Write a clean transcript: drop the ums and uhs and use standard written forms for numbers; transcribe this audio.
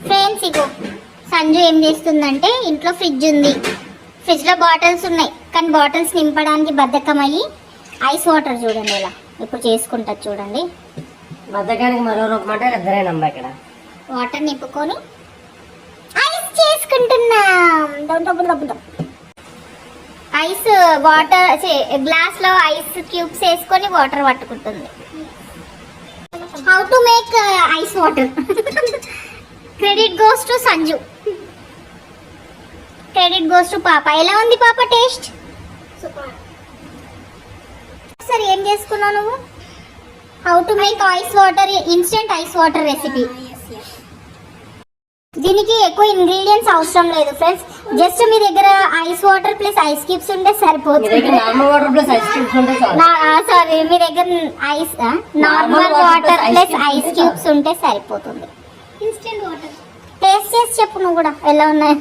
Friends ఇగో సంజు ఏం చేస్తుందంటే ఇంట్లో ఫ్రిడ్జ్ ఉంది, ఫ్రిడ్జ్లో బాటిల్స్ ఉన్నాయి కానీ బాటిల్స్ నింపడానికి బద్ధకం అయ్యి ఐస్ వాటర్ చూడండి ఇలా ఇప్పుడు చేసుకుంటుంది చూడండి. బద్ధకానికి మరో రూపం అంటే ఇద్దరేనమ్మా ఇక్కడ. వాటర్ నింపుకొని ఐస్ చేసుకుంటున్నాం. ఐస్ వాటర్ గ్లాస్ లో ఐస్ క్యూబ్స్ వేసుకొని వాటర్ పట్టుకుంటుంది. How to make ice water. Credit goes to Sanju, credit goes to పాప. ఎలా ఉంది పాప టేస్ట్? సరే ఏం చేసుకున్నావు నువ్వు? How to make ice water, instant ice water recipe. దీనికి ఎక్కువ ఇంగ్రీడియంట్స్ అవసరం లేదు ఫ్రెండ్స్, జస్ట్ మీ దగ్గర ice water plus ice cubes ఉంటే సరిపోతుంది. సారీ, మీ దగ్గర ice normal water plus ice cubes ఉంటే సరిపోతుంది. ఇన్స్టెంట్ వాటర్ టేస్ట్ చేసి చెప్పు నువ్వు కూడా ఎలా ఉన్నాయి.